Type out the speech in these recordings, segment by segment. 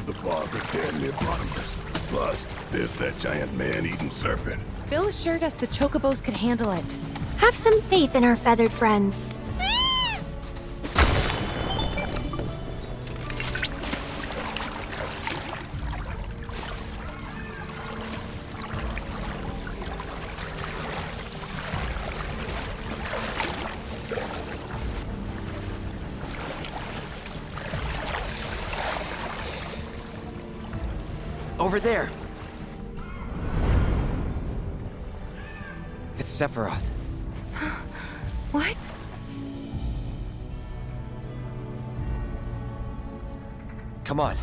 of the bog are damn near bottomless. Plus, there's that giant man-eating serpent. Bill assured us the chocobos could handle it. Have some faith in our feathered friends. Over there! It's Sephiroth. What? Come on.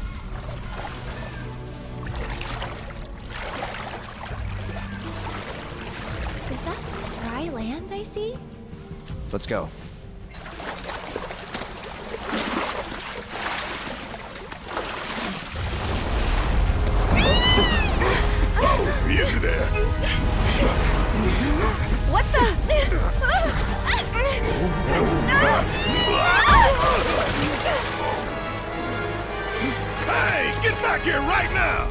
Is that dry land I see? Let's go. Oh, easy there. What the? Hey, get back here right now!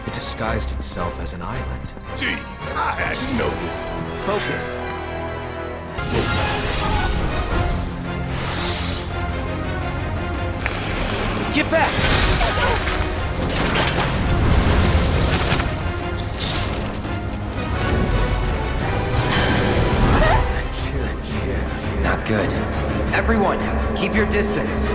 It disguised itself as an island. Gee, I hadn't noticed. Focus! Get back! Not good. Everyone, keep your distance.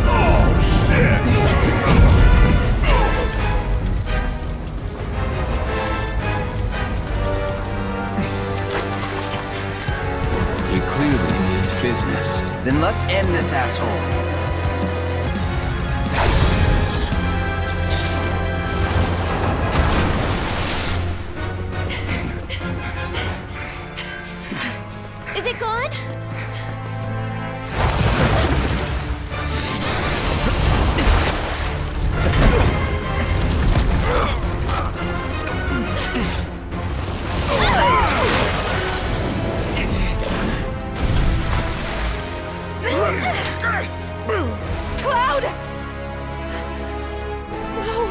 Oh, shit! He clearly means business. Then let's end this asshole. Is it gone? Cloud! Whoa!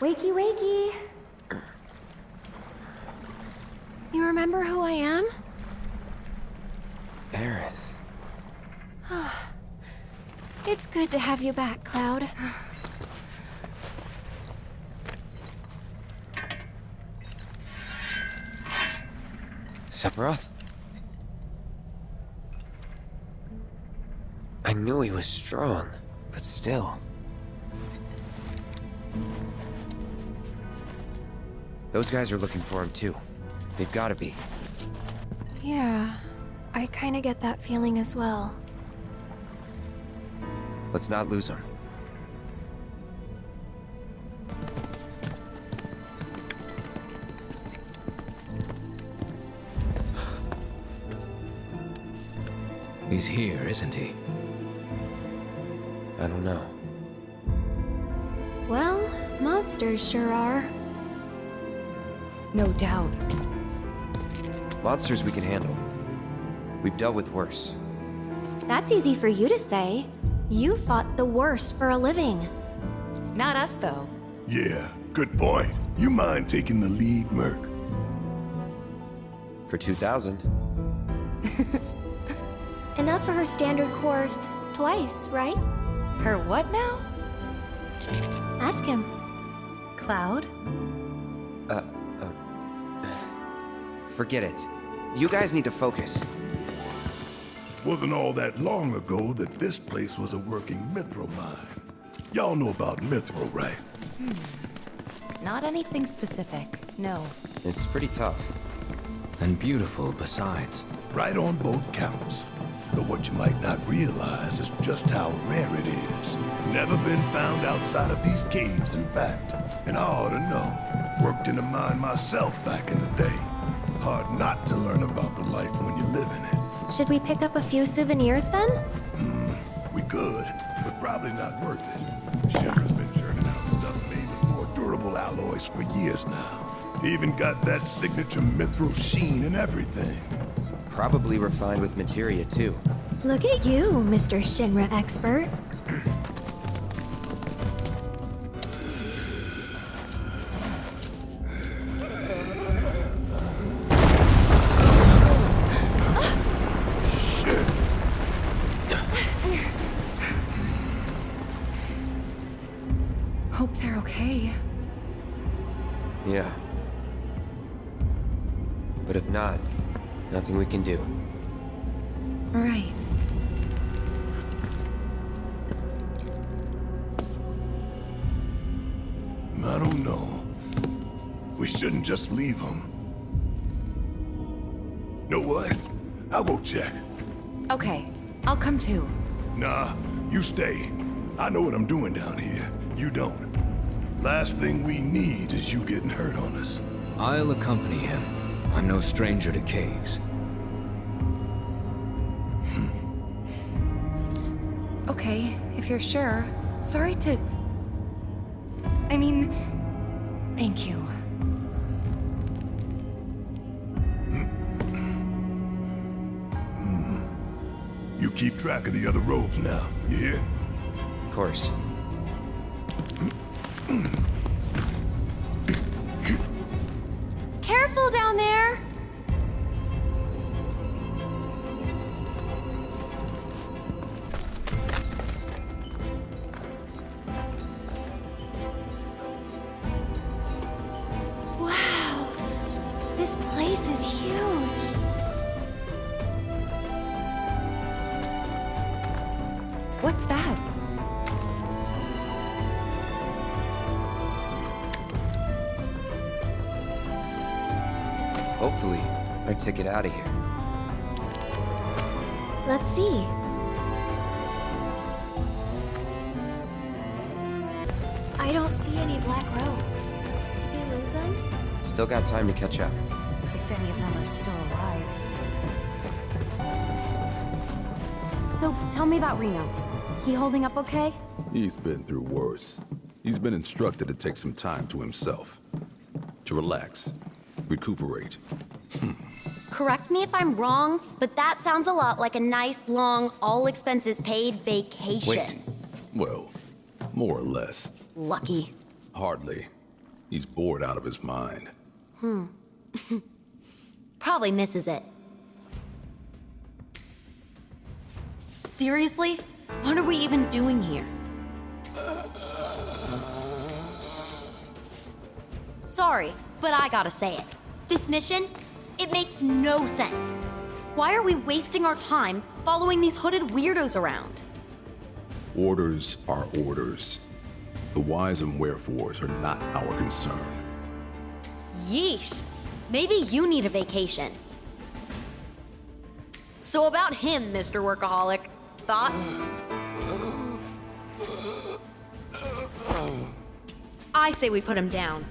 Wakey, wakey. You remember who I am? Aerith. It's good to have you back, Cloud. Sephiroth? I knew he was strong, but still. Those guys are looking for him too. They've gotta be. Yeah, I kinda get that feeling as well. Let's not lose him. He's here, isn't he? I don't know. Well, monsters sure are. No doubt. Monsters we can handle. We've dealt with worse. That's easy for you to say. You fought the worst for a living. Not us, though. Yeah, good point. You mind taking the lead, Merc? For 2,000. Enough for her standard course. Twice, right? Her what now? Ask him. Cloud? Forget it. You guys need to focus. Wasn't all that long ago that this place was a working mithril mine. Y'all know about mithril, right? Not anything specific, no. It's pretty tough. And beautiful besides. Right on both counts. But what you might not realize is just how rare it is. Never been found outside of these caves, in fact. And I ought to know. Worked in a mine myself back in the day. Hard not to learn about the life when you live in it. Should we pick up a few souvenirs then? We could, but probably not worth it. Shimmer's been churning out stuff made with more durable alloys for years now. Even got that signature mithril sheen and everything. Probably refined with materia too. Look at you, Mr. Shinra expert. Shit. Hope they're okay. Yeah. But if not, nothing we can do. Right. I don't know. We shouldn't just leave him. Know what? I'll go check. Okay, I'll come too. Nah, you stay. I know what I'm doing down here. You don't. Last thing we need is you getting hurt on us. I'll accompany him. I'm no stranger to caves. Okay, if you're sure. Sorry to... I mean... Thank you. You keep track of the other robes now, you hear? Of course. Careful down there! Wow! This place is huge! What's that? Hopefully, our ticket out of here. Let's see. I don't see any black robes. Did we lose them? Still got time to catch up. If any of them are still alive. So, tell me about Reno. He holding up okay? He's been through worse. He's been instructed to take some time to himself. To relax. Recuperate. Correct me if I'm wrong, but that sounds a lot like a nice, long, all-expenses-paid vacation. Wait. Well, more or less. Lucky. Hardly. He's bored out of his mind. Probably misses it. Seriously? What are we even doing here? Sorry, but I gotta say it. This mission, it makes no sense. Why are we wasting our time following these hooded weirdos around? Orders are orders. The whys and wherefores are not our concern. Yeesh. Maybe you need a vacation. So about him, Mr. Workaholic. Thoughts? I say we put him down.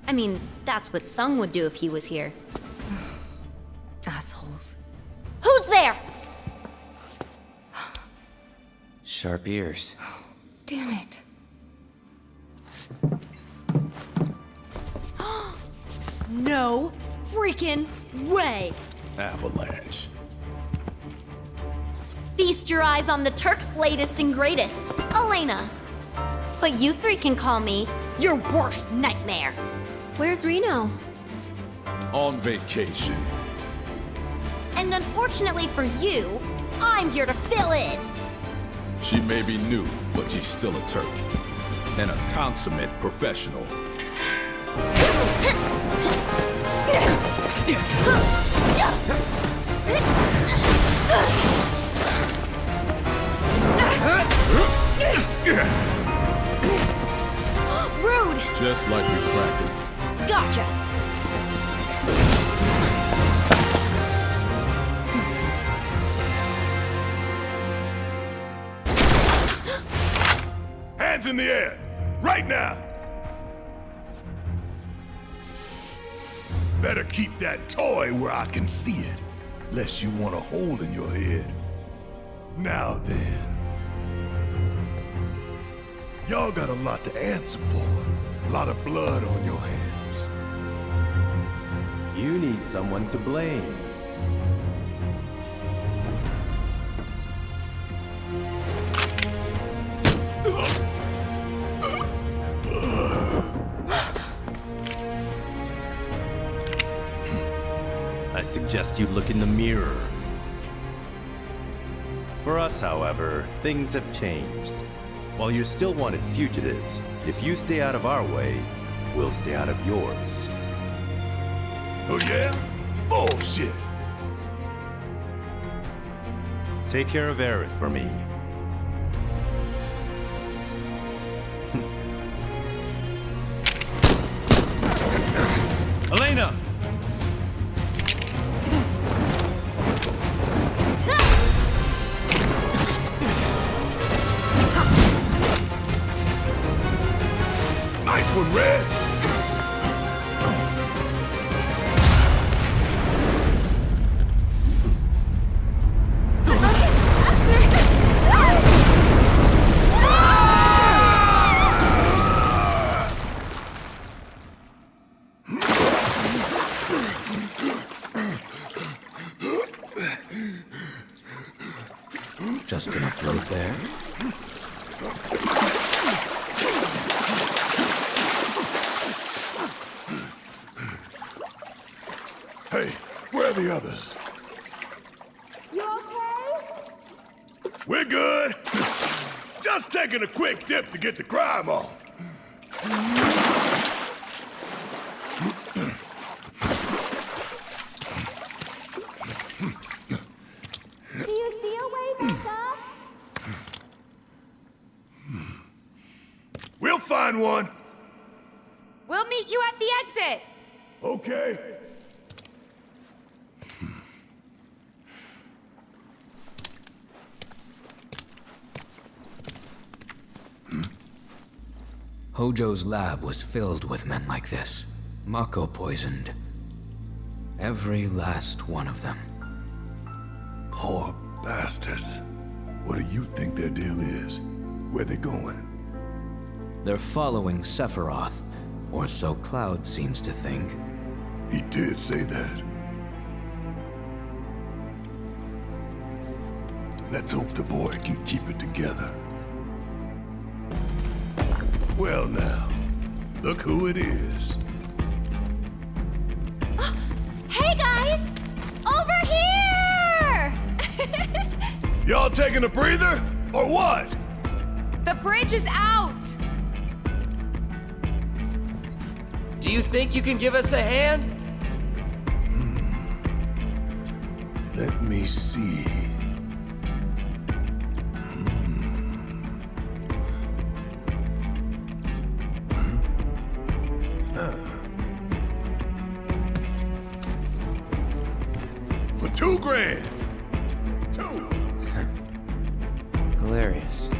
I mean, that's what Sung would do if he was here. Assholes. Who's there? Sharp ears. Damn it. No freaking way. Avalanche. Feast your eyes on the Turk's latest and greatest, Elena. But you three can call me your worst nightmare. Where's Reno? On vacation. And unfortunately for you, I'm here to fill in. She may be new, but she's still a Turk. And a consummate professional. Rude! Just like we practiced. Gotcha! Hands in the air! Right now! Better keep that toy where I can see it, lest you want a hole in your head. Now then. Y'all got a lot to answer for. A lot of blood on your hands. You need someone to blame. I suggest you look in the mirror. For us, however, things have changed. While you're still wanted fugitives, if you stay out of our way, we'll stay out of yours. Oh yeah? Bullshit! Take care of Aerith for me. Elena! Nice one, Red! Just gonna float there? Hey, where are the others? You okay? We're good. Just taking a quick dip to get the crime off. Do you see a way back up? We'll find one. We'll meet you at the exit! Okay. Hojo's lab was filled with men like this. Mako poisoned. Every last one of them. Poor bastards. What do you think their deal is? Where they going? They're following Sephiroth, or so Cloud seems to think. He did say that. Let's hope the boy can keep it together. Well now, look who it is. Hey guys! Over here! Y'all taking a breather, or what? The bridge is out! Do you think you can give us a hand? Let me see. grand. Hilarious.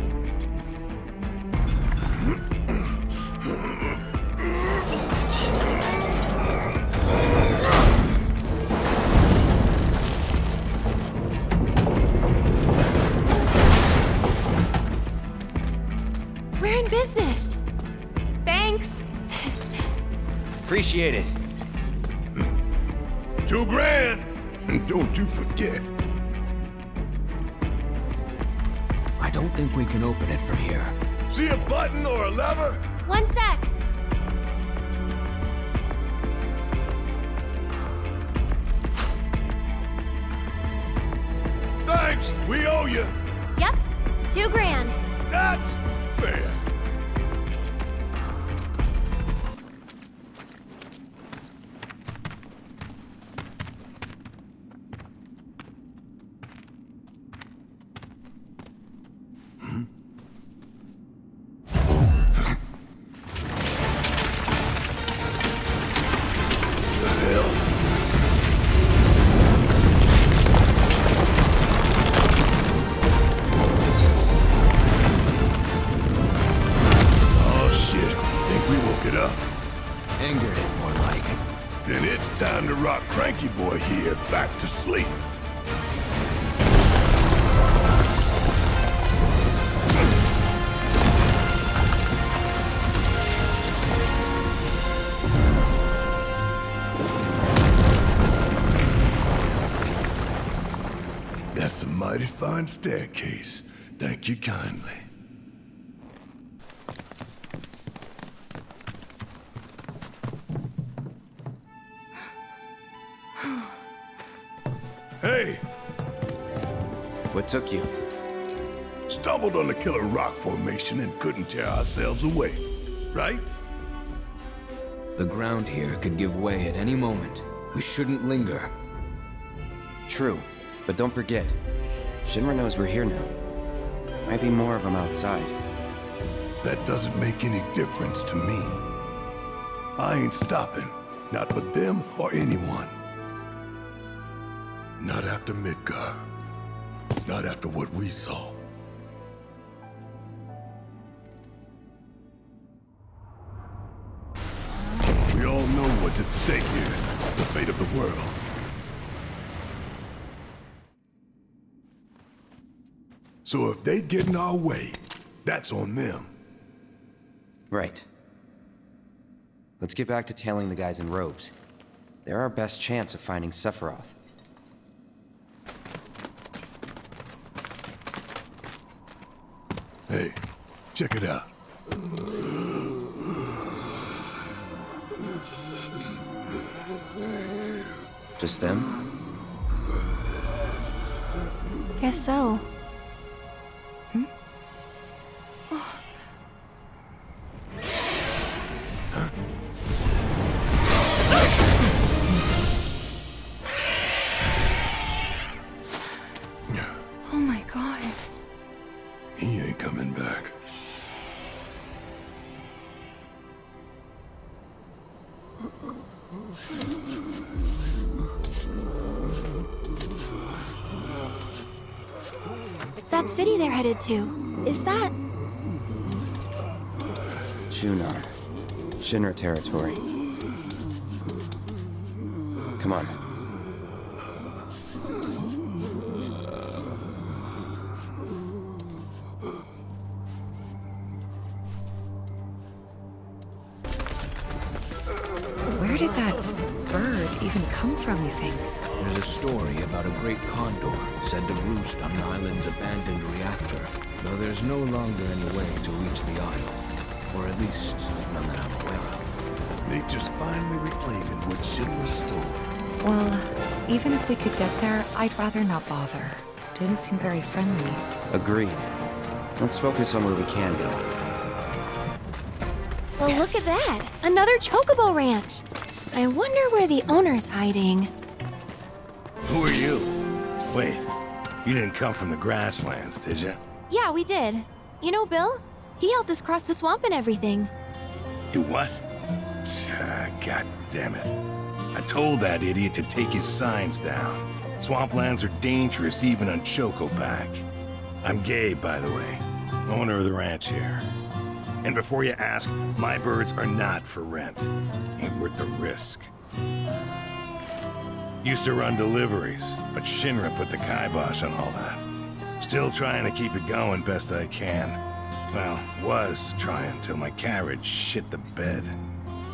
We're in business. Thanks. Appreciate it. $2 grand. Don't you forget. I don't think we can open it from here. See a button or a lever? One sec. Thanks, we owe you. Yep, $2 grand. That's fair. Angered it, more like. Then it's time to rock Cranky Boy here back to sleep. That's a mighty fine staircase. Thank you kindly. Hey! What took you? Stumbled on the killer rock formation and couldn't tear ourselves away. Right? The ground here could give way at any moment. We shouldn't linger. True, but don't forget, Shinra knows we're here now. Might be more of them outside. That doesn't make any difference to me. I ain't stopping. Not for them or anyone. Not after Midgar. Not after what we saw. We all know what's at stake here. The fate of the world. So if they get in our way, that's on them. Right. Let's get back to tailing the guys in robes. They're our best chance of finding Sephiroth. Hey, check it out. Just them? Guess so. Oh my god. He ain't coming back. That city they're headed to, is that... Junon. Shinra territory. Come on. Where did that bird even come from, you think? There's a story about a great condor said to roost on an island's abandoned reactor, though there's no longer any way to reach the isle. Or at least, none that I'm aware of. Nature's finally reclaiming what Shinra stole. Well, even if we could get there, I'd rather not bother. Didn't seem very friendly. Agreed. Let's focus on where we can go. Well, look at that! Another Chocobo Ranch! I wonder where the owner's hiding. Who are you? Wait, you didn't come from the grasslands, did you? Yeah, we did. You know Bill? He helped us cross the swamp and everything. You what? God damn it. I told that idiot to take his signs down. Swamplands are dangerous even on Choco Pack. I'm Gabe, by the way, owner of the ranch here. And before you ask, my birds are not for rent. Ain't worth the risk. Used to run deliveries, but Shinra put the kibosh on all that. Still trying to keep it going best I can. Well, was trying till my carriage shit the bed.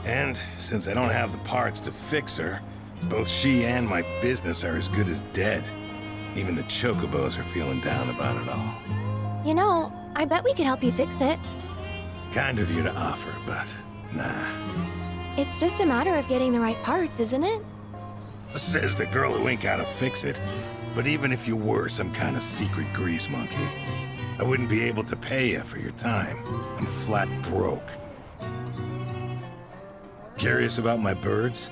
And since I don't have the parts to fix her, both she and my business are as good as dead. Even the chocobos are feeling down about it all. You know, I bet we could help you fix it. Kind of you to offer, but nah. It's just a matter of getting the right parts, isn't it? Says the girl who ain't gotta fix it. But even if you were some kind of secret grease monkey, I wouldn't be able to pay you for your time. I'm flat broke. Curious about my birds?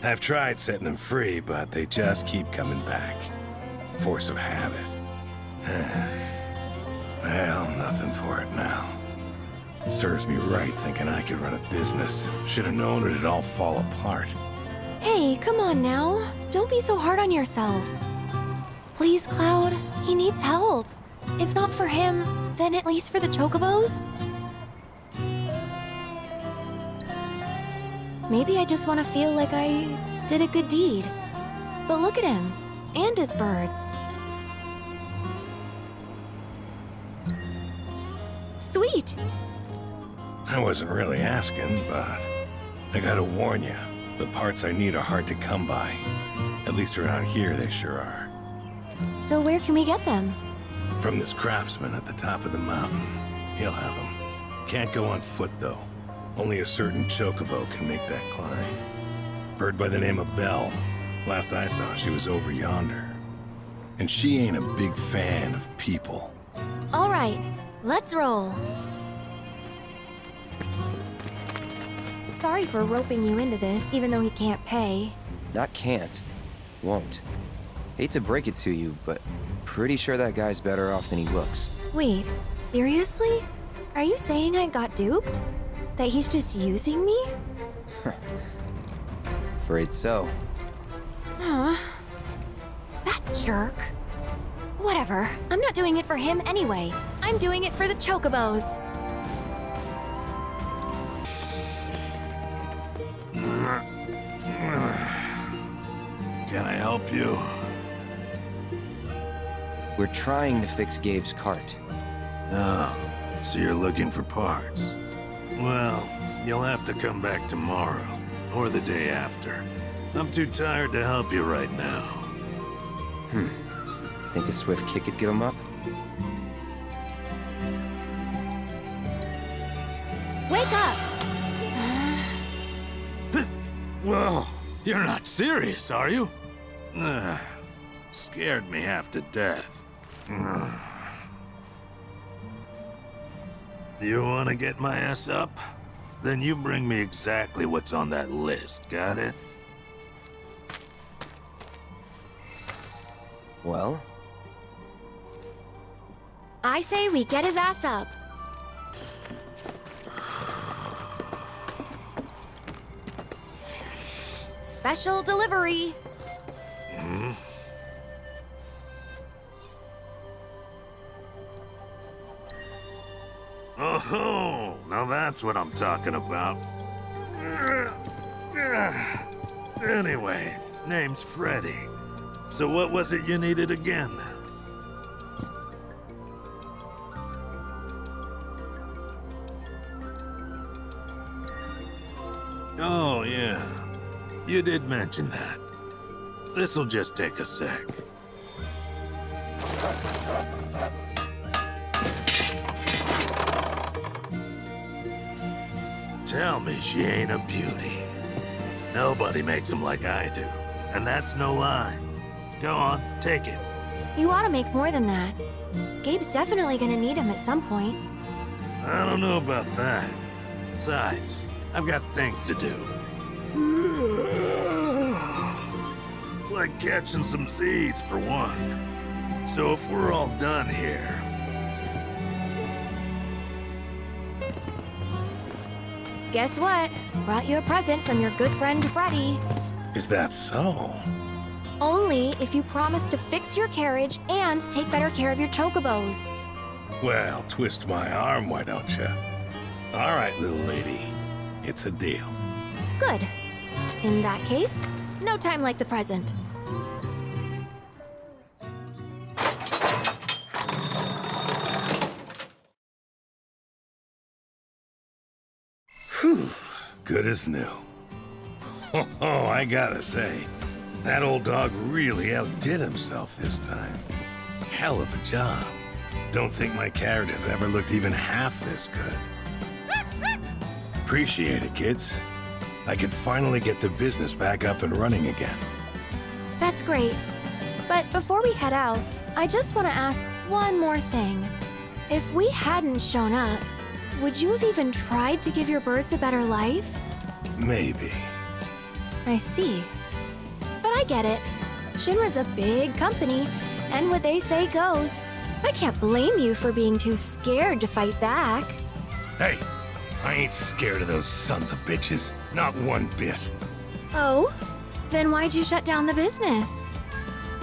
I've tried setting them free, but they just keep coming back. Force of habit. Well, nothing for it now. Serves me right thinking I could run a business. Should have known it'd all fall apart. Hey, come on now. Don't be so hard on yourself. Please, Cloud. He needs help. If not for him, then at least for the chocobos? Maybe I just want to feel like I did a good deed. But look at him. And his birds. Sweet! I wasn't really asking, but I gotta warn you, the parts I need are hard to come by. At least around here, they sure are. So where can we get them? From this craftsman at the top of the mountain. He'll have them. Can't go on foot, though. Only a certain chocobo can make that climb. Bird by the name of Belle. Last I saw, she was over yonder. And she ain't a big fan of people. All right, let's roll. Sorry for roping you into this, even though he can't pay. Not can't. Won't. Hate to break it to you, but pretty sure that guy's better off than he looks. Wait, seriously? Are you saying I got duped? That he's just using me? Afraid so. Huh. That jerk. Whatever. I'm not doing it for him anyway. I'm doing it for the chocobos. Can I help you? We're trying to fix Gabe's cart. Oh, so you're looking for parts. Well, you'll have to come back tomorrow, or the day after. I'm too tired to help you right now. Think a swift kick could give him up? Wake up! Well, you're not serious, are you? Scared me half to death. You want to get my ass up? Then you bring me exactly what's on that list, got it? Well? I say we get his ass up. Special delivery. Oh, now that's what I'm talking about. Anyway, name's Freddy. So what was it you needed again? Oh, yeah. You did mention that. This'll just take a sec. Tell me she ain't a beauty. Nobody makes them like I do. And that's no lie. Go on, take it. You ought to make more than that. Gabe's definitely gonna need him at some point. I don't know about that. Besides, I've got things to do. Like catching some seeds, for one. So if we're all done here... Guess what? Brought you a present from your good friend Freddy. Is that so? Only if you promise to fix your carriage and take better care of your chocobos. Well, twist my arm, why don't you? All right, little lady. It's a deal. Good. In that case, no time like the present. Whew. Good as new. Oh, I gotta say, that old dog really outdid himself this time. Hell of a job. Don't think my carrot has ever looked even half this good. Appreciate it, kids. I could finally get the business back up and running again. That's great. But before we head out, I just want to ask one more thing. If we hadn't shown up, would you have even tried to give your birds a better life? Maybe. I see. But I get it. Shinra's a big company, and what they say goes. I can't blame you for being too scared to fight back. Hey, I ain't scared of those sons of bitches. Not one bit. Oh? Then why'd you shut down the business?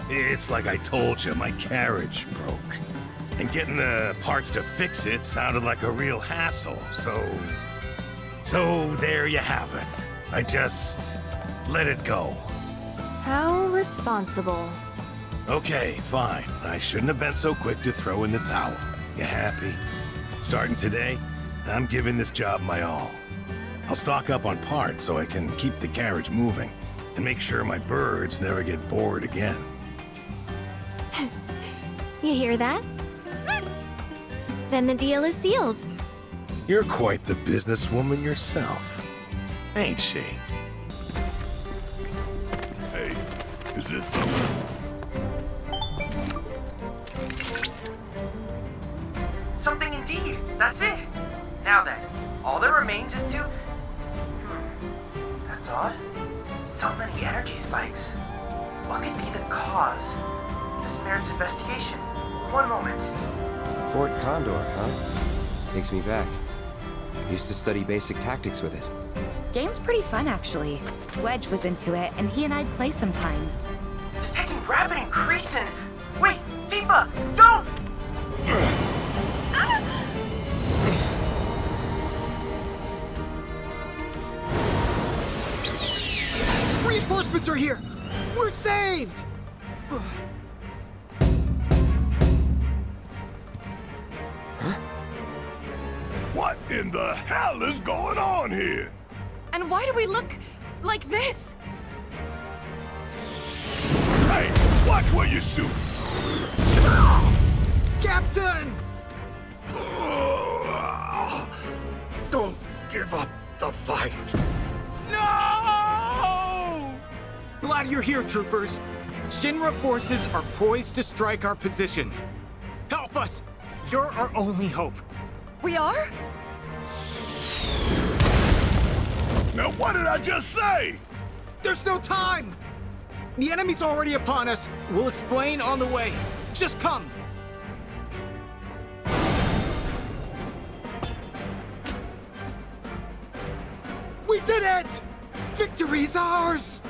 It's like I told you, my carriage broke. And getting the parts to fix it sounded like a real hassle, So there you have it. I just let it go. How responsible. Okay, fine. I shouldn't have been so quick to throw in the towel. You happy? Starting today, I'm giving this job my all. I'll stock up on parts so I can keep the carriage moving and make sure my birds never get bored again. You hear that? Then the deal is sealed. You're quite the businesswoman yourself, ain't she? Hey, is this something? Something indeed. That's it. Now then, all that remains is to... That's odd. So many energy spikes. What could be the cause? This merits investigation. One moment. Fort Condor, huh? Takes me back. Used to study basic tactics with it. Game's pretty fun, actually. Wedge was into it, and he and I'd play sometimes. Detecting rapid increase in... Wait, Tifa, don't! Reinforcements are here! We're saved! What in the hell is going on here? And why do we look like this? Hey, watch where you shoot! Captain! Don't give up the fight! No! Glad you're here, troopers. Shinra forces are poised to strike our position. Help us! You're our only hope. We are? Now what did I just say? There's no time! The enemy's already upon us. We'll explain on the way. Just come! We did it! Victory's ours!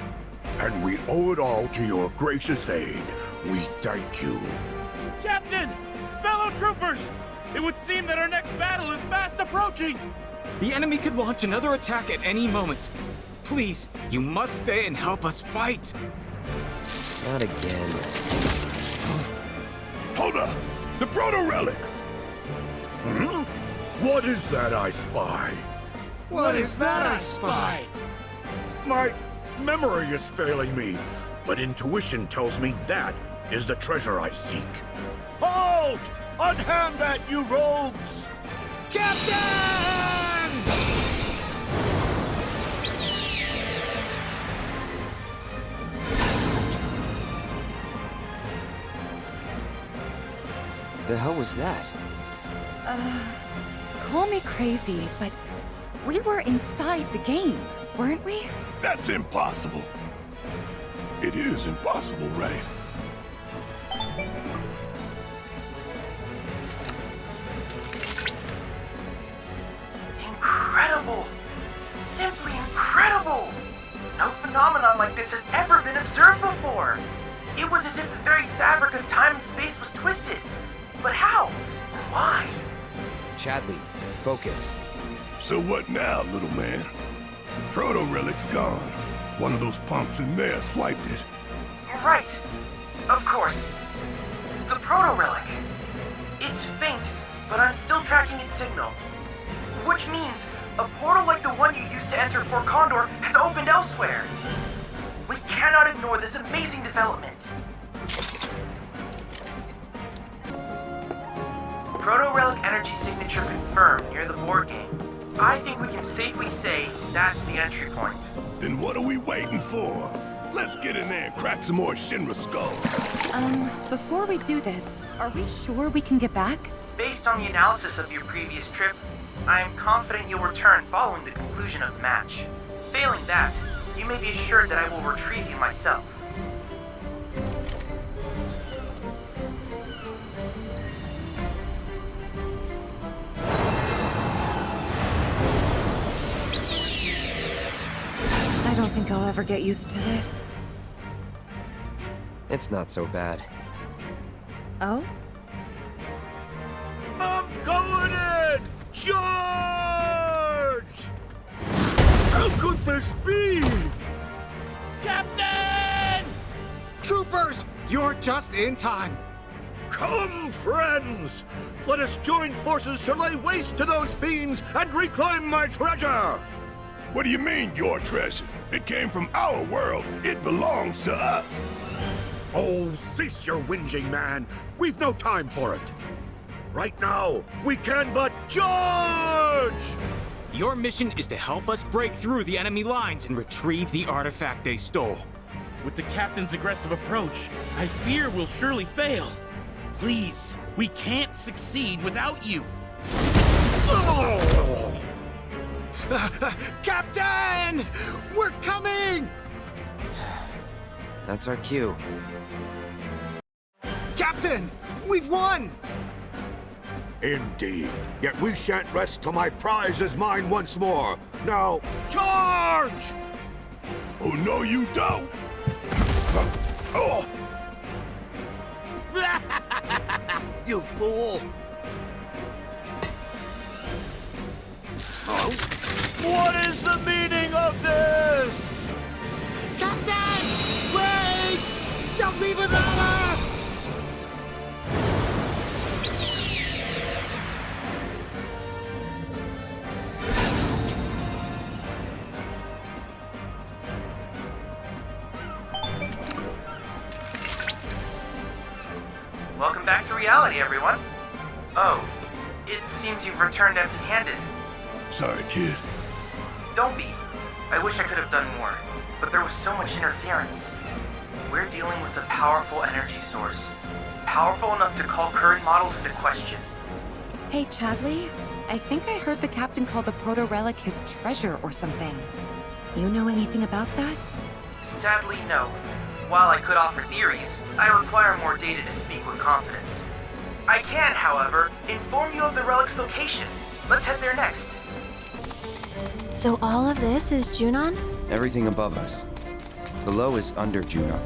And we owe it all to your gracious aid. We thank you. Captain! Fellow troopers! It would seem that our next battle is fast approaching! The enemy could launch another attack at any moment. Please, you must stay and help us fight. Not again. Hold up! The proto-relic! Hmm? What is that I spy? What is that I spy? My memory is failing me, but intuition tells me that is the treasure I seek. Hold! Unhand that, you rogues! Captain! The hell was that? Call me crazy, but we were inside the game, weren't we? That's impossible. It is impossible, right? Incredible! Simply incredible! No phenomenon like like this has ever been observed before. It was as if the very fabric of time and space was twisted. But how? Why? Chadley, focus. So what now, little man? Proto-relic's gone. One of those punks in there swiped it. Right. Of course. The proto-relic. It's faint, but I'm still tracking its signal. Which means a portal like the one you used to enter Fort Condor has opened elsewhere. We cannot ignore this amazing development. Proto-relic energy signature confirmed near the board game. I think we can safely say that's the entry point. Then what are we waiting for? Let's get in there and crack some more Shinra skulls. Before we do this, are we sure we can get back? Based on the analysis of your previous trip, I am confident you'll return following the conclusion of the match. Failing that, you may be assured that I will retrieve you myself. I don't think I'll ever get used to this. It's not so bad. Oh? I'm going in! Charge! How could this be? Captain! Troopers, you're just in time. Come, friends! Let us join forces to lay waste to those fiends and reclaim my treasure! What do you mean, your treasure? It came from our world. It belongs to us. Oh, cease your whinging, man. We've no time for it. Right now, we can but charge! Your mission is to help us break through the enemy lines and retrieve the artifact they stole. With the captain's aggressive approach, I fear we'll surely fail. Please, we can't succeed without you. Oh! Captain! We're coming! That's our cue. Captain! We've won! Indeed. Yet we shan't rest till my prize is mine once more. Now, charge! Oh, no, you don't. Oh! You fool! Oh. What is the meaning of this? Captain! Wait! Don't leave without us! Welcome back to reality, everyone. Oh, it seems you've returned empty-handed. Sorry, kid. Don't be. I wish I could have done more, but there was so much interference. We're dealing with a powerful energy source. Powerful enough to call current models into question. Hey, Chadley, I think I heard the captain call the proto-relic his treasure or something. You know anything about that? Sadly, no. While I could offer theories, I require more data to speak with confidence. I can, however, inform you of the relic's location. Let's head there next. So all of this is Junon? Everything above us. Below is under Junon.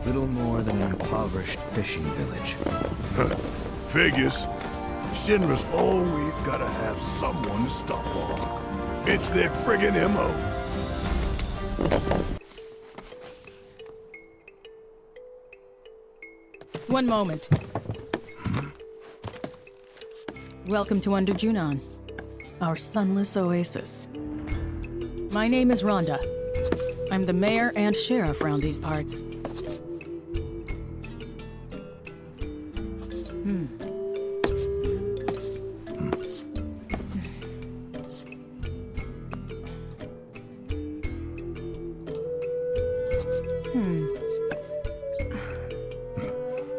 Little more than an impoverished fishing village. Figures. Shinra's always gotta have someone to stomp on. It's their friggin' MO. One moment. Welcome to Under Junon, our sunless oasis. My name is Rhonda. I'm the mayor and sheriff around these parts.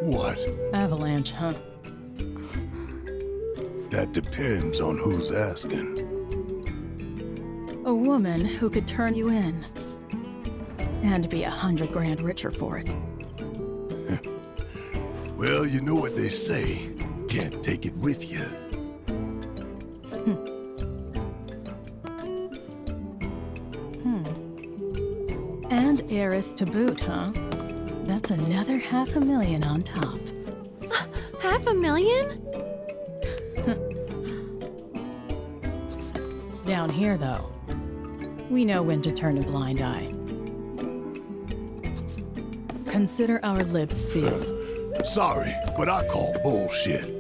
What? Avalanche, huh? That depends on who's asking. A woman who could turn you in. And be 100 grand richer for it. Well, you know what they say. Can't take it with you. And Aerith to boot, huh? That's another $500,000 on top. $500,000? Down here, though, we know when to turn a blind eye. Consider our lips sealed. Sorry, but I call bullshit.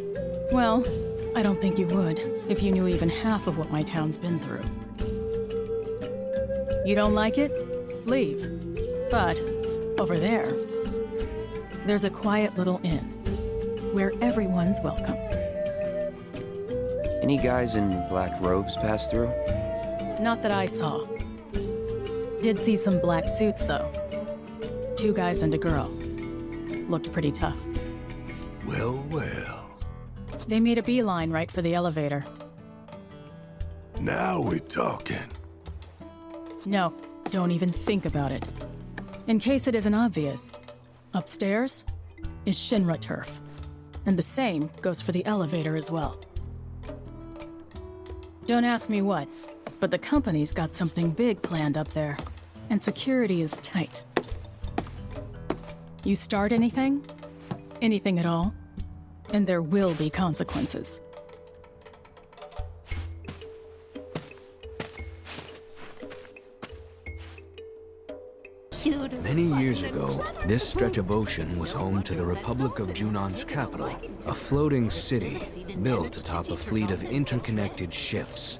Well, I don't think you would if you knew even half of what my town's been through. You don't like it? Leave. But over there, there's a quiet little inn where everyone's welcome. Any guys in black robes pass through? Not that I saw. Did see some black suits, though. 2 guys and a girl. Looked pretty tough. Well, well. They made a beeline right for the elevator. Now we're talking. No, don't even think about it. In case it isn't obvious, upstairs is Shinra turf. And the same goes for the elevator as well. Don't ask me what, but the company's got something big planned up there, and security is tight. You start anything at all, and there will be consequences. Many years ago, this stretch of ocean was home to the Republic of Junon's capital, a floating city built atop a fleet of interconnected ships.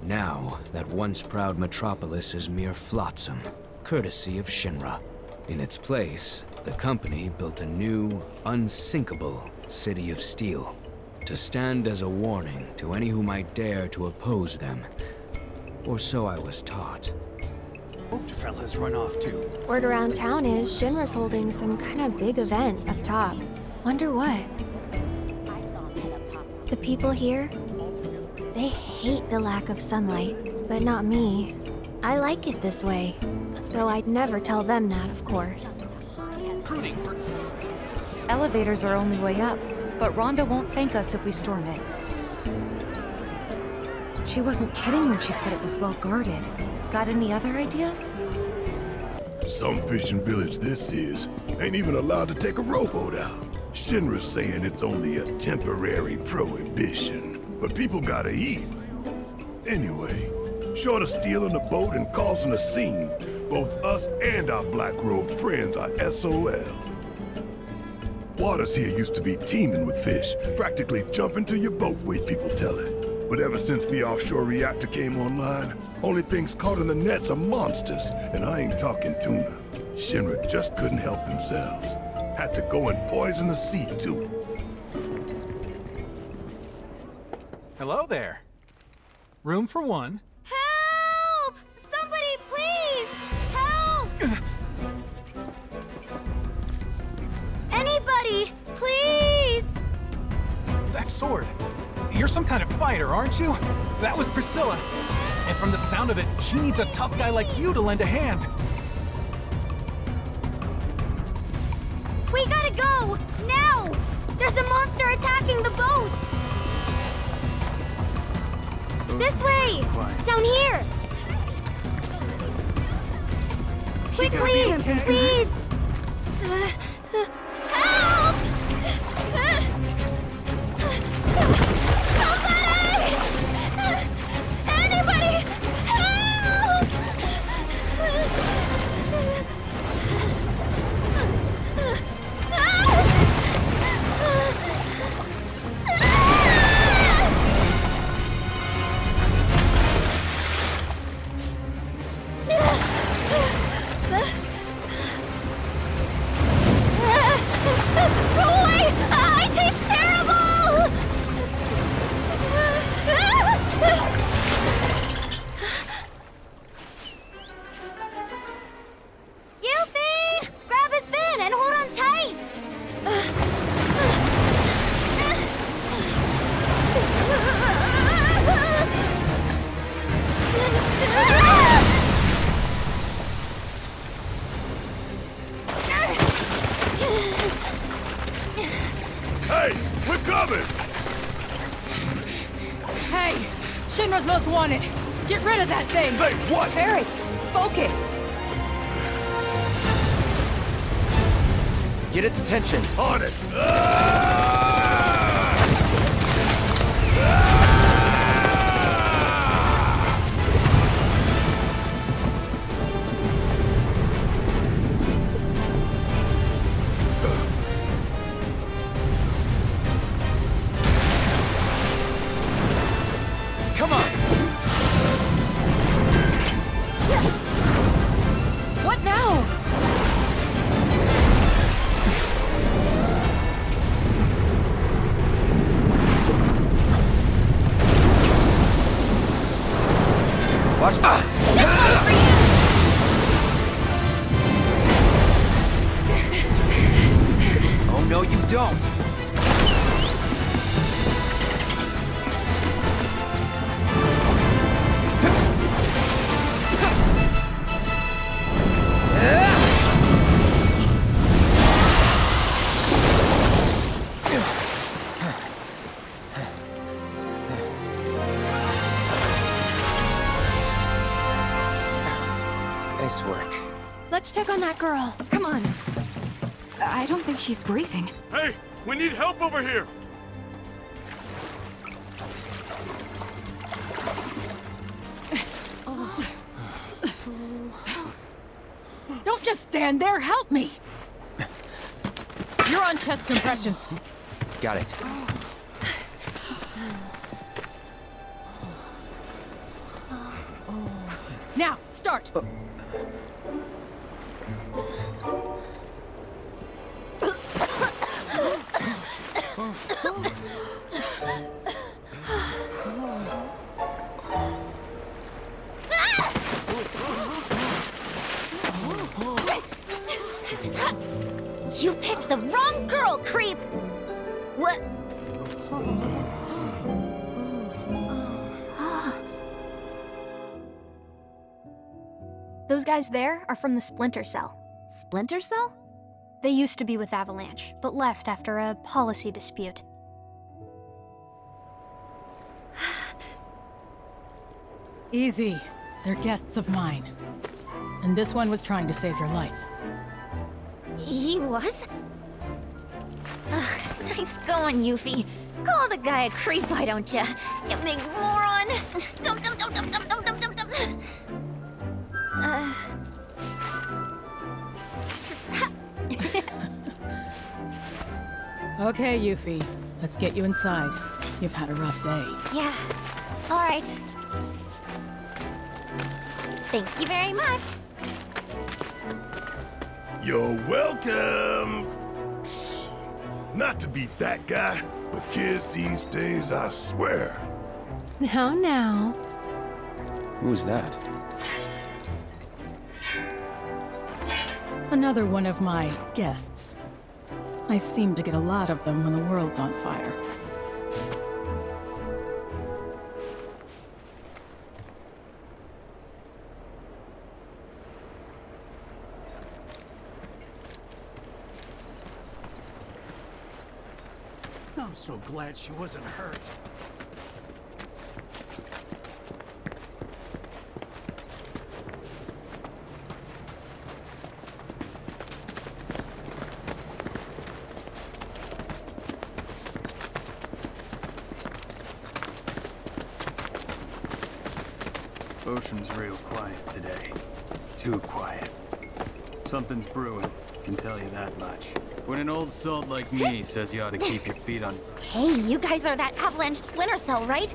Now, that once proud metropolis is mere flotsam, courtesy of Shinra. In its place, the company built a new, unsinkable city of steel, to stand as a warning to any who might dare to oppose them. Or so I was taught. Fellas run off too. Word around town is Shinra's holding some kind of big event up top. Wonder what? The people here, they hate the lack of sunlight, but not me. I like it this way, though I'd never tell them that, of course. Elevators are only way up, but Rhonda won't thank us if we storm it. She wasn't kidding when she said it was well guarded. Got any other ideas? Some fishing village this is ain't even allowed to take a rowboat out. Shinra's saying it's only a temporary prohibition, but people gotta eat. Anyway, short of stealing a boat and causing a scene, both us and our black-robed friends are SOL. Waters here used to be teeming with fish, practically jumping to your boat, way people tell it. But ever since the offshore reactor came online, only things caught in the nets are monsters, and I ain't talking tuna. Shinra just couldn't help themselves. Had to go and poison the sea, too. Hello there. Room for one. Help! Somebody, please! Help! Anybody, please! That sword. You're some kind of fighter, aren't you? That was Priscilla. And from the sound of it, she needs a tough guy like you to lend a hand. We gotta go! Now! There's a monster attacking the boat! This way! Down here! Quickly! Please! Help! Somebody! Anybody! Help! Go away! I taste terrible! Yuffie! Grab his fin and hold on tight! Hey, we're coming! Hey! Shinra's most wanted! Get rid of that thing! Say what? Barrett, focus! Get its attention. On it! Come on! What now? Watch that! Oh no, you don't! Nice work. Let's check on that girl. Come on. I don't think she's breathing. Hey, we need help over here! Don't just stand there, help me! You're on chest compressions. Got it. Now, start! You picked the wrong girl, creep! What? Those guys there are from the Splinter Cell. Splinter Cell? They used to be with Avalanche, but left after a policy dispute. Easy. They're guests of mine. And this one was trying to save your life. He was? Ugh, nice going, Yuffie. Call the guy a creep, why don't ya? You big moron! Dum dum dum dum dum dum dum dum dum. Okay, Yuffie. Let's get you inside. You've had a rough day. Yeah. All right. Thank you very much. You're welcome. Not to be that guy, but kids these days, I swear. Now. Who's that? Another one of my guests. I seem to get a lot of them when the world's on fire. I'm so glad she wasn't hurt. Ocean's real quiet today. Too quiet. Something's brewing, can tell you that much. When an old salt like me says you ought to keep your feet on... Hey, you guys are that Avalanche Splinter Cell, right?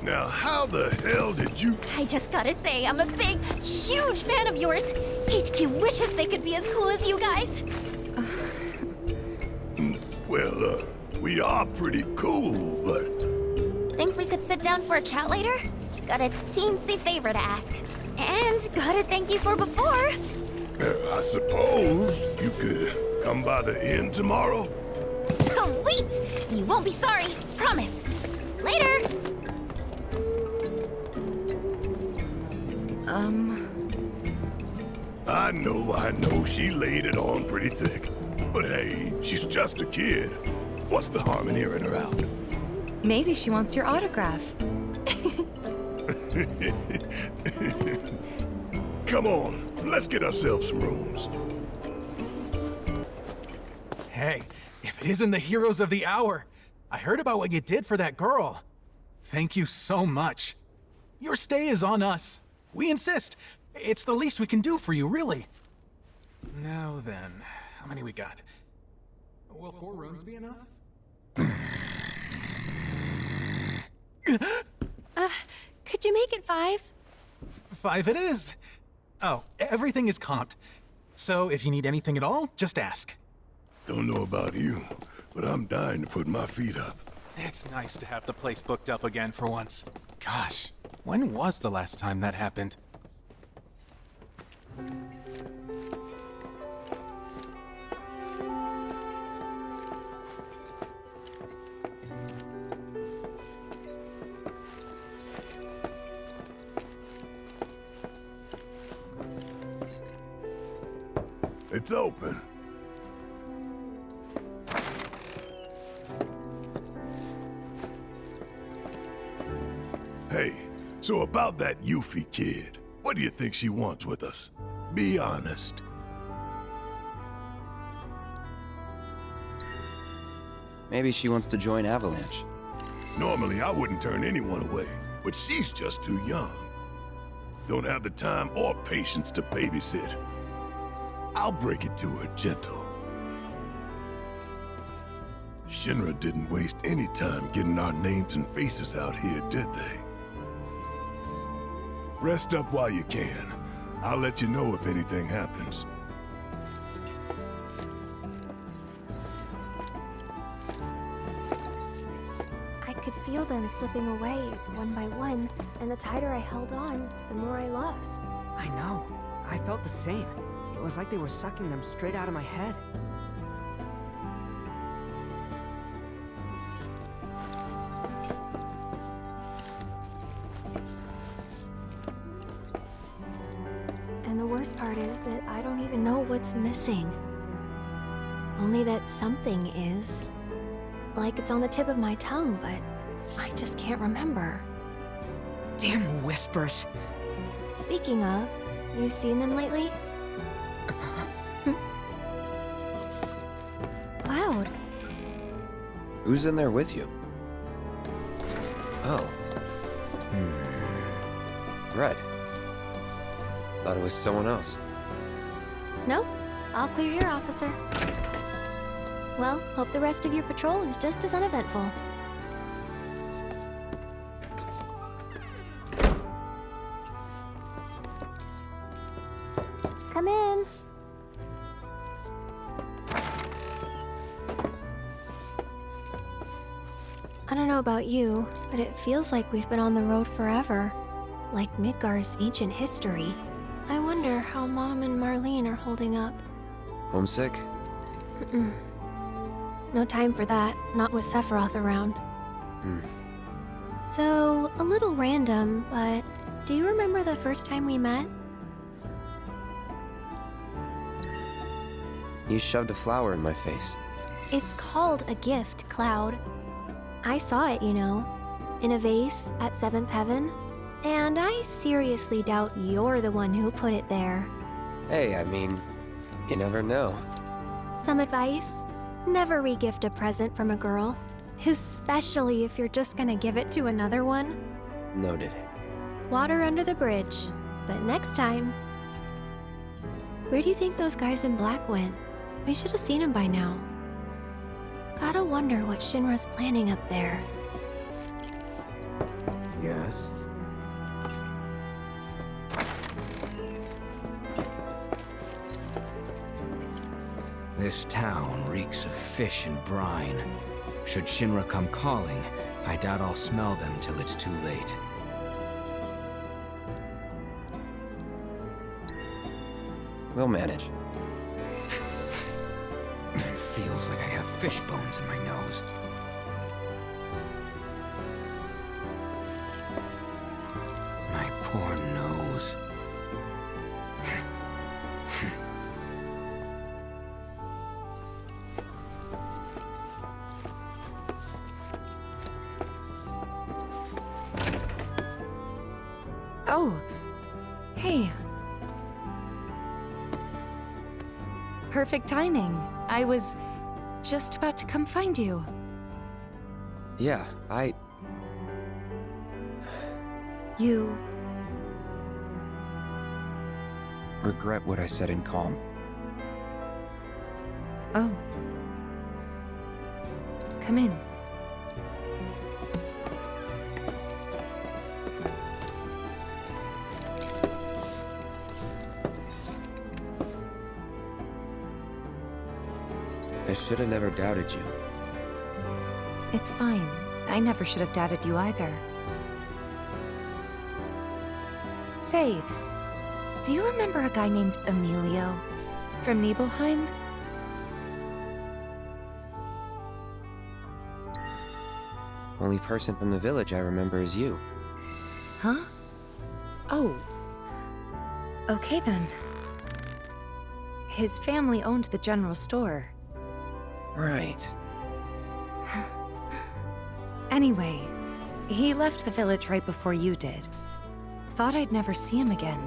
Now, how the hell did you... I just gotta say, I'm a big, huge fan of yours. HQ wishes they could be as cool as you guys. Well, we are pretty cool, but... Think we could sit down for a chat later? Got a teensy favor to ask. And gotta thank you for before. I suppose you could come by the inn tomorrow? Sweet! You won't be sorry, promise. Later! I know, she laid it on pretty thick. But hey, she's just a kid. What's the harm in hearing her out? Maybe she wants your autograph. Come on, let's get ourselves some rooms. Hey, if it isn't the heroes of the hour, I heard about what you did for that girl. Thank you so much. Your stay is on us. We insist. It's the least we can do for you, really. Now then, how many we got? Will 4 rooms be enough? Could you make it 5? 5 it is. Oh, everything is comped. So if you need anything at all, just ask. Don't know about you, but I'm dying to put my feet up. It's nice to have the place booked up again for once. Gosh, when was the last time that happened? It's open. Hey, so about that Yuffie kid, what do you think she wants with us? Be honest. Maybe she wants to join Avalanche. Normally, I wouldn't turn anyone away, but she's just too young. Don't have the time or patience to babysit. I'll break it to her gentle. Shinra didn't waste any time getting our names and faces out here, did they? Rest up while you can. I'll let you know if anything happens. I could feel them slipping away one by one, and the tighter I held on, the more I lost. I know. I felt the same. It was like they were sucking them straight out of my head. And the worst part is that I don't even know what's missing. Only that something is. Like it's on the tip of my tongue, but I just can't remember. Damn whispers. Speaking of, you seen them lately? Cloud. Who's in there with you? Oh. Red. Thought it was someone else. Nope. All clear here, officer. Well, hope the rest of your patrol is just as uneventful. Come in. I don't know about you, but it feels like we've been on the road forever. Like Midgar's ancient history. I wonder how Mom and Marlene are holding up. Homesick? Mm-mm. No time for that, not with Sephiroth around. So, a little random, but do you remember the first time we met? You shoved a flower in my face. It's called a gift, Cloud. I saw it, you know, in a vase at 7th Heaven, and I seriously doubt you're the one who put it there. Hey, I mean, you never know. Some advice? Never re-gift a present from a girl, especially if you're just gonna give it to another one. Noted. Water under the bridge, but next time. Where do you think those guys in black went? We should have seen them by now. Gotta wonder what Shinra's planning up there. Yes? This town reeks of fish and brine. Should Shinra come calling, I doubt I'll smell them till it's too late. We'll manage. It feels like I have fish bones in my nose. My poor nose. Perfect timing. I was just about to come find you. Yeah, You... regret what I said in Calm. Oh. Come in. I should have never doubted you. It's fine. I never should have doubted you either. Say, do you remember a guy named Emilio from Nibelheim? Only person from the village I remember is you. Huh? Oh. Okay then. His family owned the general store. Right. Anyway, he left the village right before you did. Thought I'd never see him again.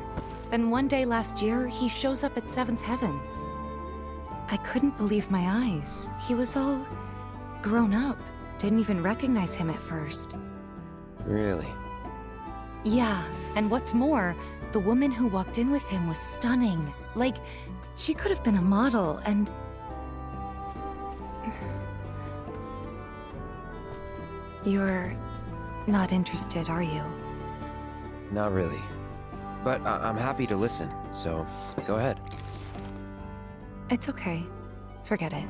Then one day last year, he shows up at 7th Heaven. I couldn't believe my eyes. He was all grown up. Didn't even recognize him at first. Really? Yeah, and what's more, the woman who walked in with him was stunning. Like, she could have been a model, and... You're not interested, are you? Not really. But I'm happy to listen, so go ahead. It's okay. Forget it.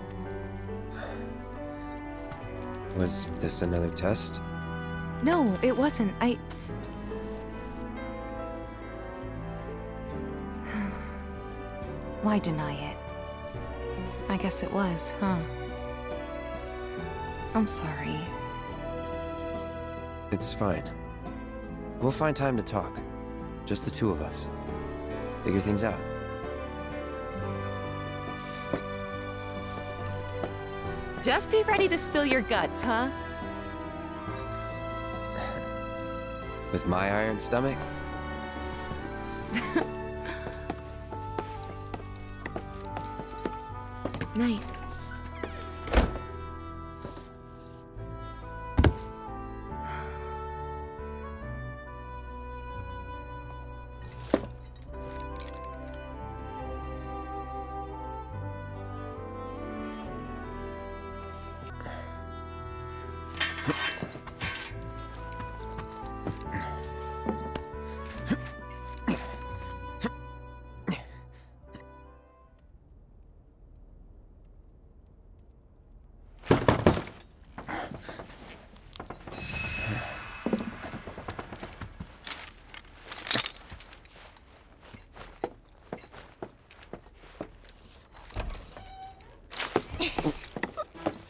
Was this another test? No, it wasn't. Why deny it? I guess it was, huh? I'm sorry. It's fine. We'll find time to talk. Just the two of us. Figure things out. Just be ready to spill your guts, huh? With my iron stomach? Night.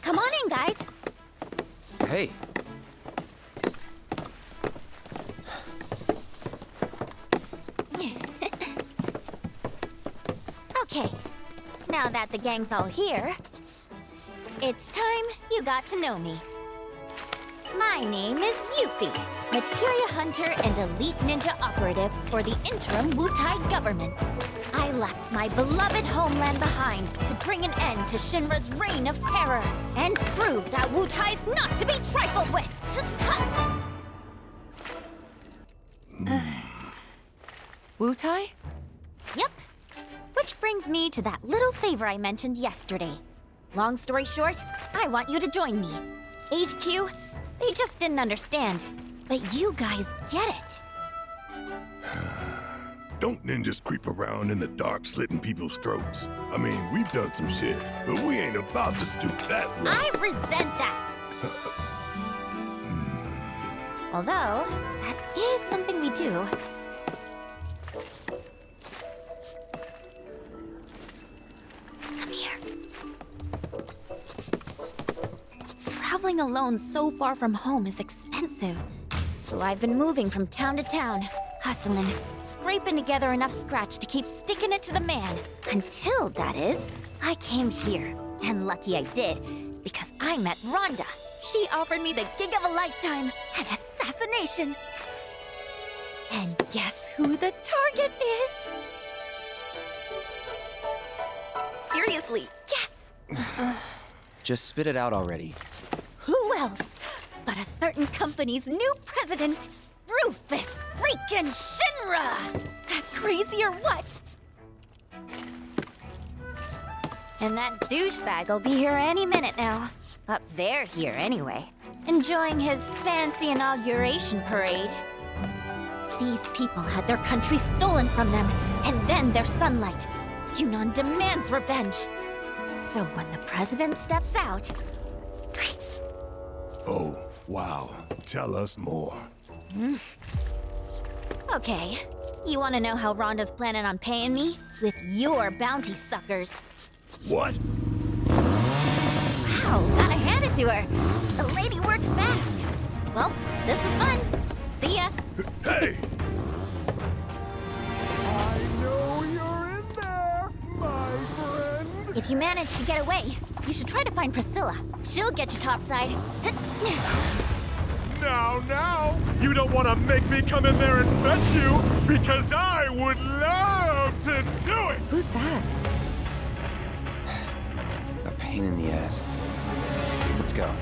Come on in, guys. Hey. Okay, now that the gang's all here, it's time you got to know me. My name is Yuffie, materia hunter and elite ninja operative for the interim Wutai government. I left my beloved homeland behind to bring an end to Shinra's reign of terror and prove that Wutai's not to be trifled with. Wutai? Yep. Which brings me to that little favor I mentioned yesterday. Long story short, I want you to join me. HQ, they just didn't understand. But you guys get it. Don't ninjas creep around in the dark slitting people's throats. I mean, we've done some shit, but we ain't about to stoop that low. I resent that. Although, that is something we do. Come here. Traveling alone so far from home is expensive. So I've been moving from town to town, hustling, scraping together enough scratch to keep sticking it to the man. Until, that is, I came here. And lucky I did, because I met Rhonda. She offered me the gig of a lifetime, an assassination. And guess who the target is? seriously. Yes! Just spit it out already. Who else but a certain company's new president, Rufus freaking Shinra! That crazy or what? And that douchebag will be here any minute now. Up there here anyway. Enjoying his fancy inauguration parade. These people had their country stolen from them, and then their sunlight. Junon demands revenge. So when the president steps out... Oh, wow. Tell us more. Okay. You want to know how Rhonda's planning on paying me? With your bounty suckers. What? Wow, gotta hand it to her. The lady works fast. Well, this was fun. See ya. Hey! I know you're in there, my friend. If you manage to get away, you should try to find Priscilla. She'll get you topside. Now, you don't want to make me come in there and fetch you, because I would love to do it! Who's that? A pain in the ass. Let's go.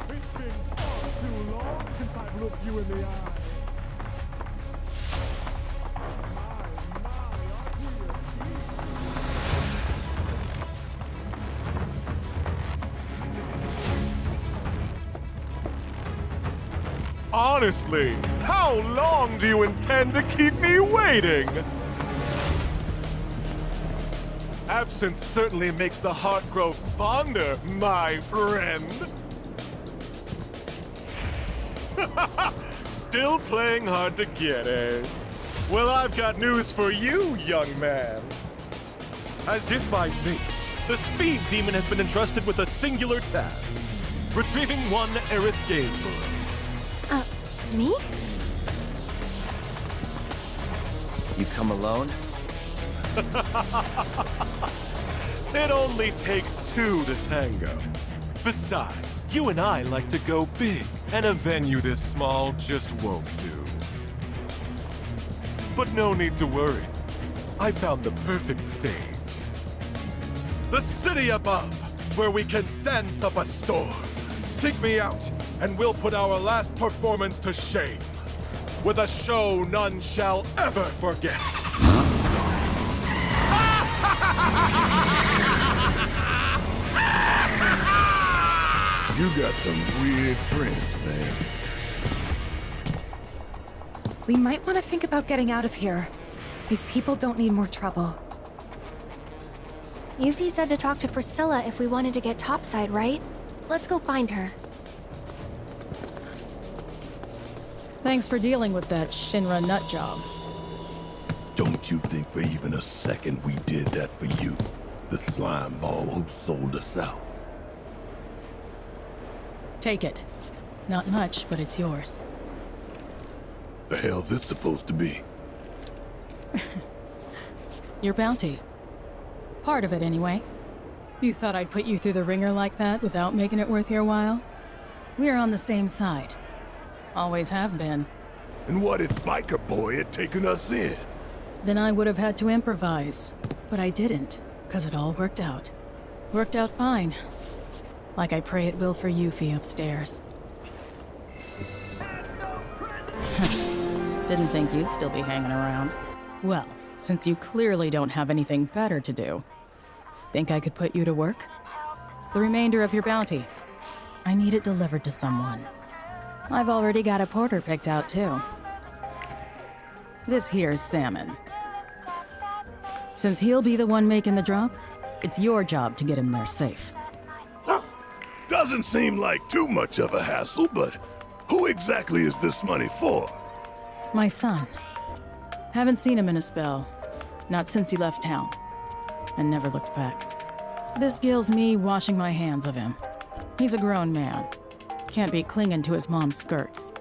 It's been far too long since I've looked you in the eye. Honestly, how long do you intend to keep me waiting? Absence certainly makes the heart grow fonder, my friend. Still playing hard to get, eh? Well, I've got news for you, young man. As if by fate, the Speed Demon has been entrusted with a singular task. Retrieving one Aerith Gainsborough. Me? You come alone? It only takes two to tango. Besides, you and I like to go big, and a venue this small just won't do. But no need to worry. I found the perfect stage. The city above, where we can dance up a storm. Seek me out, and we'll put our last performance to shame. With a show none shall ever forget. You got some weird friends, man. We might want to think about getting out of here. These people don't need more trouble. Yuffie said to talk to Priscilla if we wanted to get topside, right? Let's go find her. Thanks for dealing with that Shinra nut job. Don't you think for even a second we did that for you? The slime ball who sold us out. Take it. Not much, but it's yours. The hell's this supposed to be? Your bounty. Part of it, anyway. You thought I'd put you through the ringer like that without making it worth your while? We're on the same side. Always have been. And what if Biker Boy had taken us in? Then I would have had to improvise. But I didn't, because it all worked out. Worked out fine. Like I pray it will for Yuffie upstairs. Didn't think you'd still be hanging around. Well, since you clearly don't have anything better to do, think I could put you to work? The remainder of your bounty. I need it delivered to someone. I've already got a porter picked out, too. This here's Salmon. Since he'll be the one making the drop, it's your job to get him there safe. Doesn't seem like too much of a hassle, but who exactly is this money for? My son. Haven't seen him in a spell. Not since he left town. And never looked back. This gills me washing my hands of him. He's a grown man. Can't be clinging to his mom's skirts.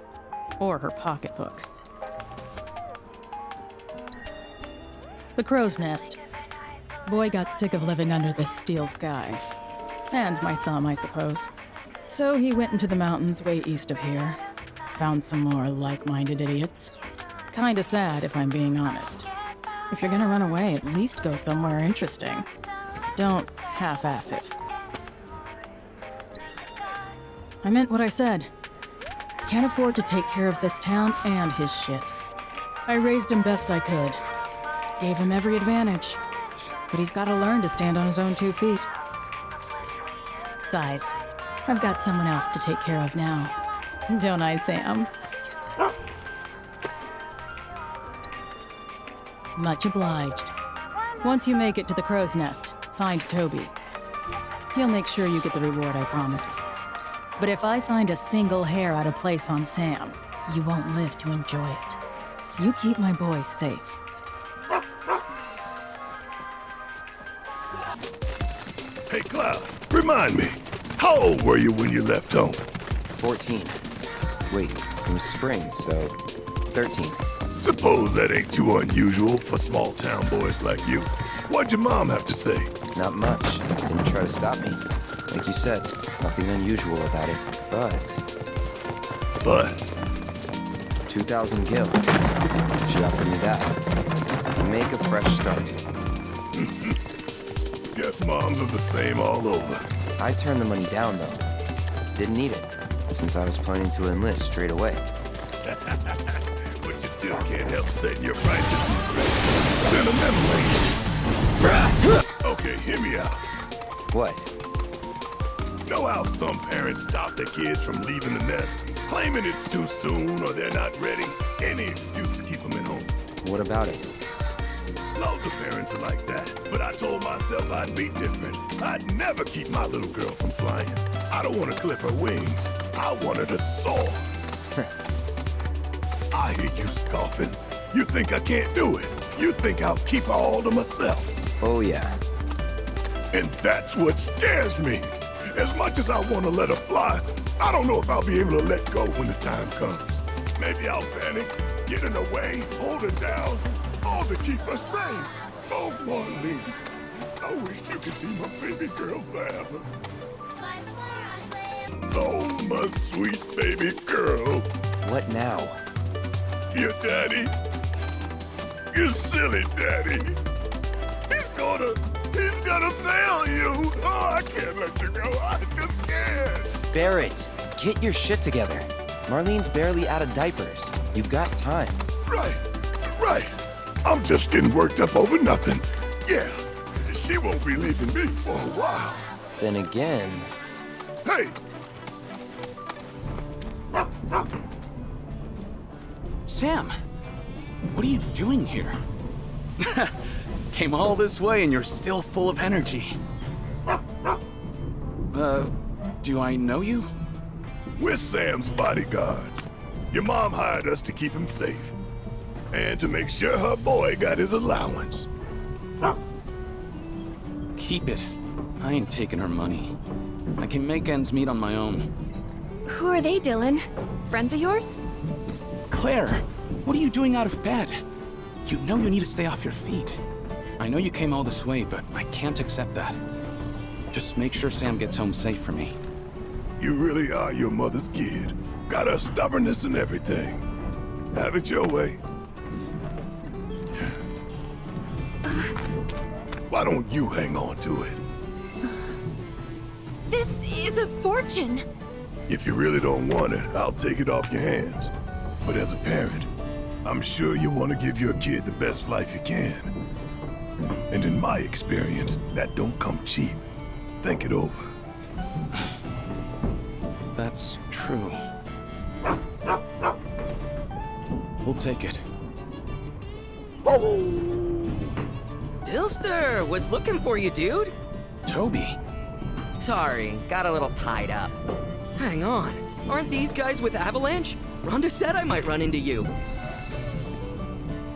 Or her pocketbook. The crow's nest. Boy got sick of living under this steel sky. And my thumb, I suppose. So he went into the mountains way east of here. Found some more like-minded idiots. Kinda sad, if I'm being honest. If you're gonna run away, at least go somewhere interesting. Don't half-ass it. I meant what I said. Can't afford to take care of this town and his shit. I raised him best I could. Gave him every advantage. But he's gotta learn to stand on his own 2 feet. Besides, I've got someone else to take care of now. Don't I, Sam? Much obliged. Once you make it to the crow's nest, find Toby. He'll make sure you get the reward I promised. But if I find a single hair out of place on Sam, you won't live to enjoy it. You keep my boys safe. Hey, Cloud, remind me, how old were you when you left home? 14. Wait, it was spring, so 13. Suppose that ain't too unusual for small-town boys like you. What'd your mom have to say? Not much. Didn't try to stop me. Like you said, nothing unusual about it, but... 2,000 gil. She offered me that. To make a fresh start. Guess moms are the same all over. I turned the money down, though. Didn't need it, since I was planning to enlist straight away. But you still can't help setting your prices too great. Sentimentally. Okay, hear me out. What? Know how some parents stop their kids from leaving the nest, claiming it's too soon or they're not ready? Any excuse to keep them at home. What about it? Loads of parents are like that, but I told myself I'd be different. I'd never keep my little girl from flying. I don't want to clip her wings. I want her to soar. I hear you scoffing. You think I can't do it. You think I'll keep her all to myself. Oh, yeah. And that's what scares me. As much as I want to let her fly, I don't know if I'll be able to let go when the time comes. Maybe I'll panic, get in her way, hold her down, all to keep her safe. Oh, Marlene, I wish you could be my baby girl forever. Oh, my sweet baby girl. What now? Your daddy. Your silly daddy. He's gonna fail you. Oh, I can't let you go. I just can't. Barrett, get your shit together. Marlene's barely out of diapers. You've got time. Right. I'm just getting worked up over nothing. Yeah, she won't be leaving me for a while. Then again... Hey! Sam, what are you doing here? Came all this way and you're still full of energy. Do I know you? We're Sam's bodyguards. Your mom hired us to keep him safe. And to make sure her boy got his allowance. Keep it. I ain't taking her money. I can make ends meet on my own. Who are they, Dylan? Friends of yours? Claire, what are you doing out of bed? You know you need to stay off your feet. I know you came all this way, but I can't accept that. Just make sure Sam gets home safe for me. You really are your mother's kid. Got her stubbornness and everything. Have it your way. Why don't you hang on to it? This is a fortune. If you really don't want it, I'll take it off your hands. But as a parent, I'm sure you want to give your kid the best life you can. And in my experience, that don't come cheap. Think it over. That's true. We'll take it. Dilster, was looking for you, dude. Toby. Sorry, got a little tied up. Hang on, aren't these guys with Avalanche? Rhonda said I might run into you.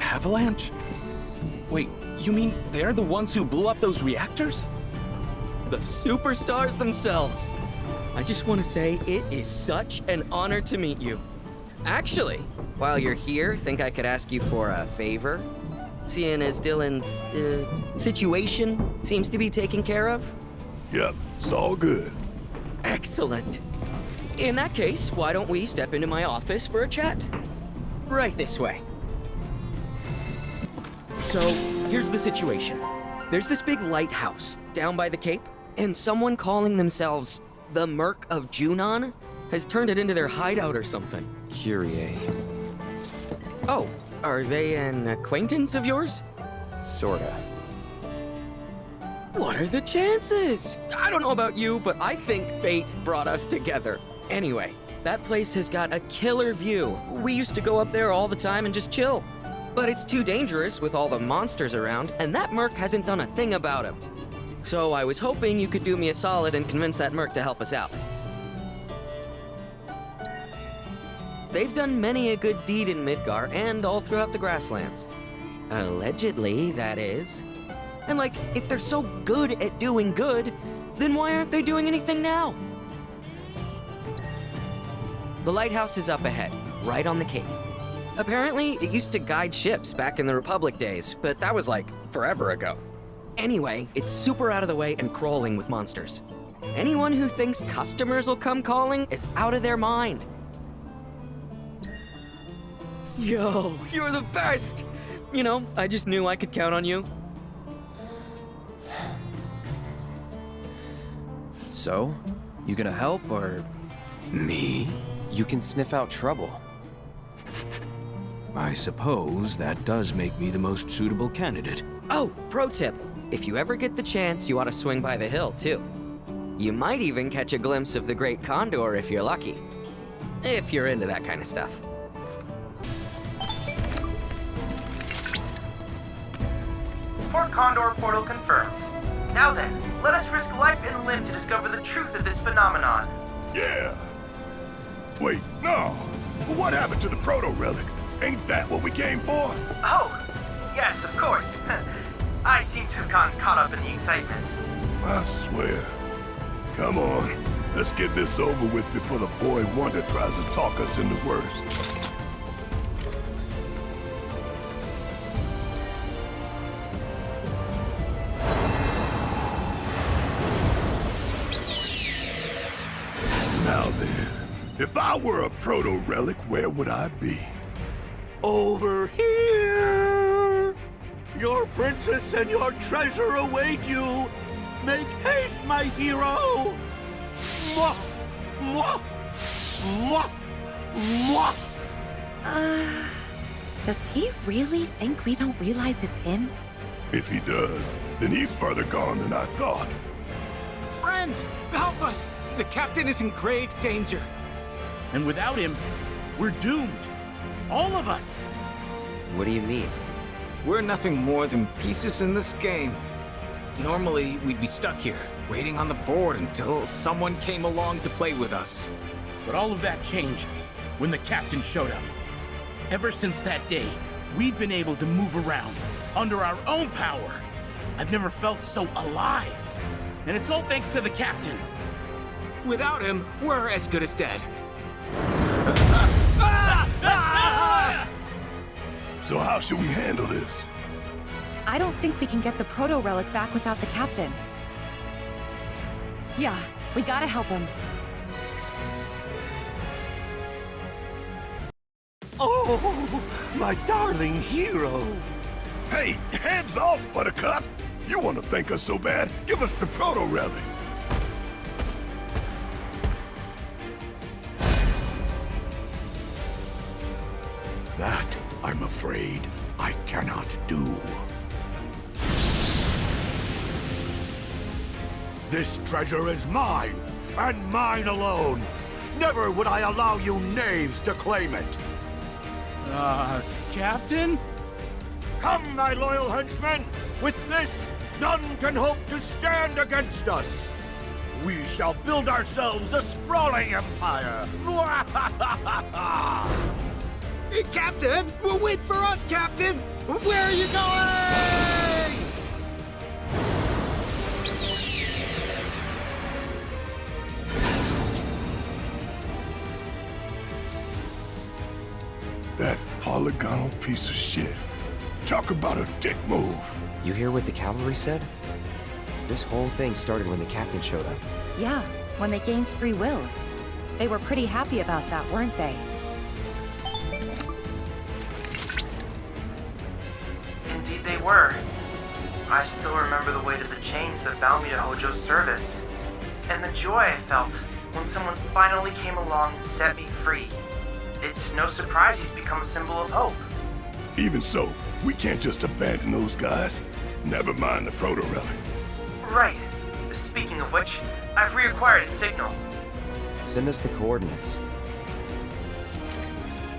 Avalanche? Wait, you mean they're the ones who blew up those reactors? The superstars themselves. I just want to say it is such an honor to meet you. Actually, while you're here, think I could ask you for a favor? Seeing as Dylan's, situation seems to be taken care of? Yep, it's all good. Excellent. In that case, why don't we step into my office for a chat? Right this way. So, here's the situation. There's this big lighthouse down by the Cape, and someone calling themselves the Merc of Junon has turned it into their hideout or something. Curie. Oh, are they an acquaintance of yours? Sorta. What are the chances? I don't know about you, but I think fate brought us together. Anyway, that place has got a killer view. We used to go up there all the time and just chill. But it's too dangerous with all the monsters around, and that Merc hasn't done a thing about him. So I was hoping you could do me a solid and convince that Merc to help us out. They've done many a good deed in Midgar and all throughout the grasslands. Allegedly, that is. And like, if they're so good at doing good, then why aren't they doing anything now? The lighthouse is up ahead, right on the cape. Apparently, it used to guide ships back in the Republic days, but that was like forever ago. Anyway, it's super out of the way and crawling with monsters. Anyone who thinks customers will come calling is out of their mind. Yo, you're the best! You know, I just knew I could count on you. So, you gonna help, or... Me? You can sniff out trouble. I suppose that does make me the most suitable candidate. Oh, pro tip. If you ever get the chance, you ought to swing by the hill, too. You might even catch a glimpse of the Great Condor if you're lucky. If you're into that kind of stuff. Port Condor portal confirmed. Now then, let us risk life and limb to discover the truth of this phenomenon. Yeah. Wait, no. What happened to the proto-relic? Ain't that what we came for? Oh, yes, of course. I seem to have gotten caught up in the excitement. I swear. Come on, let's get this over with before the boy Wonder tries to talk us into worse. Now then, if I were a proto-relic, where would I be? Over here! Your princess and your treasure await you! Make haste, my hero! Mwah! Mwah! Mwah! Mwah! Does he really think we don't realize it's him? If he does, then he's further gone than I thought. Friends, help us! The captain is in grave danger. And without him, we're doomed. All of us! What do you mean? We're nothing more than pieces in this game. Normally, we'd be stuck here, waiting on the board until someone came along to play with us. But all of that changed when the captain showed up. Ever since that day, we've been able to move around under our own power. I've never felt so alive. And it's all thanks to the captain. Without him, we're as good as dead. So how should we handle this? I don't think we can get the proto-relic back without the captain. Yeah, we gotta help him. Oh, my darling hero. Hey, hands off, Buttercup! You want to thank us so bad? Give us the proto-relic! That, I'm afraid, I cannot do. This treasure is mine, and mine alone. Never would I allow you knaves to claim it. Captain? Come, my loyal henchmen! With this, none can hope to stand against us. We shall build ourselves a sprawling empire. Captain! Wait for us, Captain! Where are you going? That polygonal piece of shit. Talk about a dick move. You hear what the cavalry said? This whole thing started when the captain showed up. Yeah, when they gained free will. They were pretty happy about that, weren't they? Indeed they were. I still remember the weight of the chains that bound me to Hojo's service, and the joy I felt when someone finally came along and set me free. It's no surprise he's become a symbol of hope. Even so, we can't just abandon those guys. Never mind the proto-relic. Right. Speaking of which, I've reacquired its signal. Send us the coordinates.